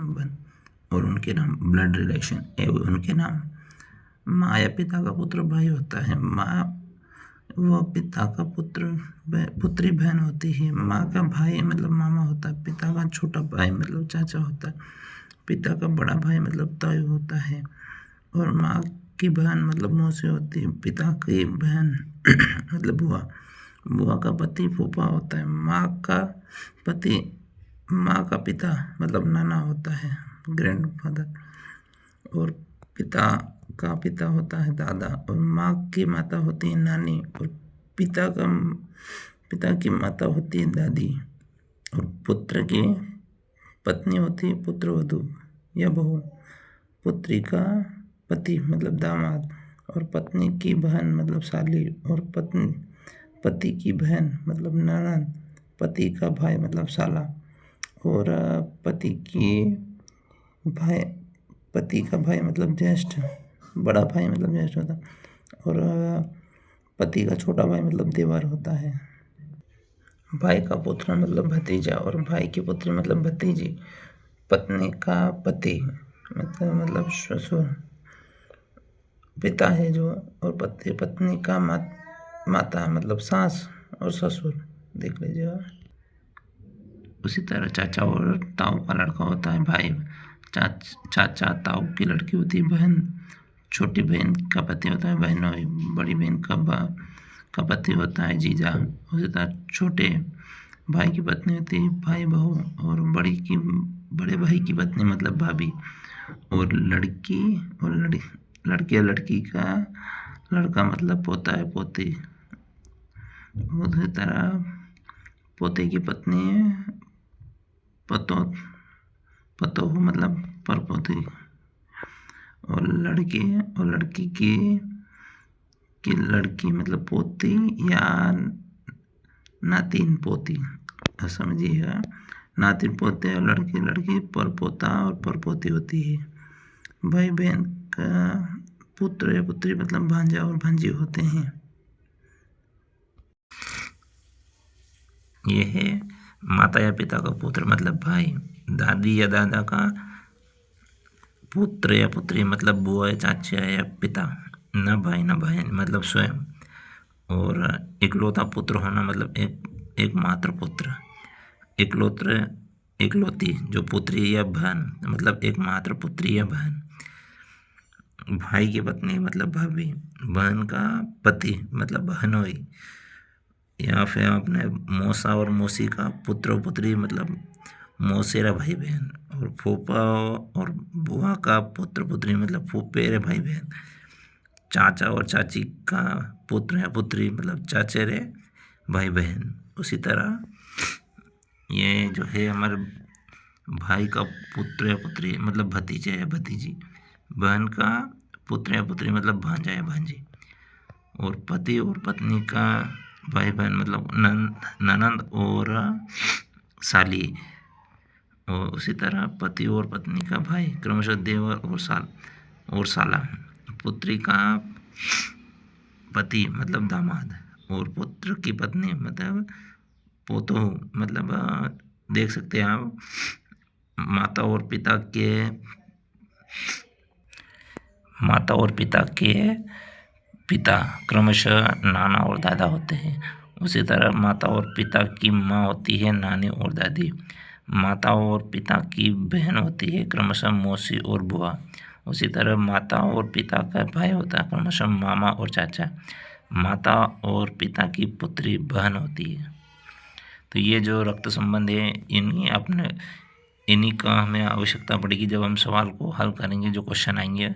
संबंध और उनके नाम, ब्लड रिलेशन एवं उनके नाम। माँ या पिता का पुत्र भाई होता है। माँ व पिता का पुत्री बहन होती है। माँ का भाई मतलब मामा होता है। पिता का छोटा भाई मतलब चाचा होता है। पिता का बड़ा भाई मतलब ताऊ होता है। और माँ की बहन मतलब मौसी होती है। पिता की बहन मतलब बुआ। बुआ का पति फूफा होता है। माँ का पिता मतलब नाना होता है, ग्रैंडफादर। और पिता का पिता होता है दादा। और माँ की माता होती है नानी। और पिता की माता होती है दादी। और पुत्र की पत्नी होती है पुत्रवधू या बहू। पुत्री का पति मतलब दामाद। और पत्नी की बहन मतलब साली। और पति की बहन मतलब ननद। पति का भाई मतलब साला। और पति का भाई मतलब ज्येष्ठ, बड़ा भाई मतलब ज्येष्ठ होता है। और पति का छोटा भाई मतलब देवर होता है। भाई का पुत्र मतलब भतीजा। और भाई की पुत्री मतलब भतीजी। पत्नी का पति मतलब ससुर, पिता है जो। और पत्नी का माता मतलब सास और ससुर, देख लीजिएगा। उसी तरह चाचा और ताऊ का लड़का होता है भाई। चाचा ताऊ की लड़की होती है बहन। छोटी बहन का पति होता है बहनोई। बड़ी बहन का पति होता है जीजा। उसी तरह छोटे भाई की पत्नी होती है भाई बहू। और बड़े भाई की पत्नी मतलब भाभी। और लड़की या लड़की का लड़का मतलब पोता है पोती। उसी तरह पोते की पत्नी पतोहू मतलब परपोती। और लड़की की लड़की मतलब पोती या नातिन पोती, समझिएगा। नातिन पोते और लड़की परपोता और परपोती होती है। भाई बहन का पुत्र या पुत्री मतलब भांजा और भांजी होते हैं। यह है माता या पिता का पुत्र मतलब भाई। दादी या दादा का पुत्र या पुत्री मतलब बुआ या चाचा या पिता। न भाई न बहन मतलब स्वयं। और इकलौता पुत्र होना मतलब एक मात्र पुत्र। इकलौती जो पुत्री या बहन मतलब एक मात्र पुत्री या बहन। भाई की पत्नी मतलब भाभी। बहन का पति मतलब बहनोई। या फिर आपने मौसा और मौसी का पुत्र और पुत्री मतलब मौसेरा भाई बहन। और फूफा और बुआ का पुत्र पुत्री मतलब फूफेरे भाई बहन। चाचा और चाची का पुत्र या पुत्री मतलब चाचेरे भाई बहन। उसी तरह ये जो है हमारे भाई का पुत्र या पुत्री मतलब भतीजे या भतीजी। बहन का पुत्र या पुत्री मतलब भांजा या भांजी। और पति और पत्नी का भाई बहन मतलब ननंद और साली। और उसी तरह पति और पत्नी का भाई क्रमशः देवर और साला। पुत्री का पति मतलब दामाद। और पुत्र की पत्नी मतलब पोतोहू मतलब देख सकते हैं आप माता और पिता के पिता क्रमशः नाना और दादा होते हैं। उसी तरह माता और पिता की माँ होती है नानी और दादी। माता और पिता की बहन होती है क्रमशः मौसी और बुआ। उसी तरह माता और पिता का भाई होता है क्रमशः मामा और चाचा। माता और पिता की पुत्री बहन होती है। तो ये जो रक्त संबंध है इन्हीं का हमें आवश्यकता पड़ेगी जब हम सवाल को हल करेंगे, जो क्वेश्चन आएंगे।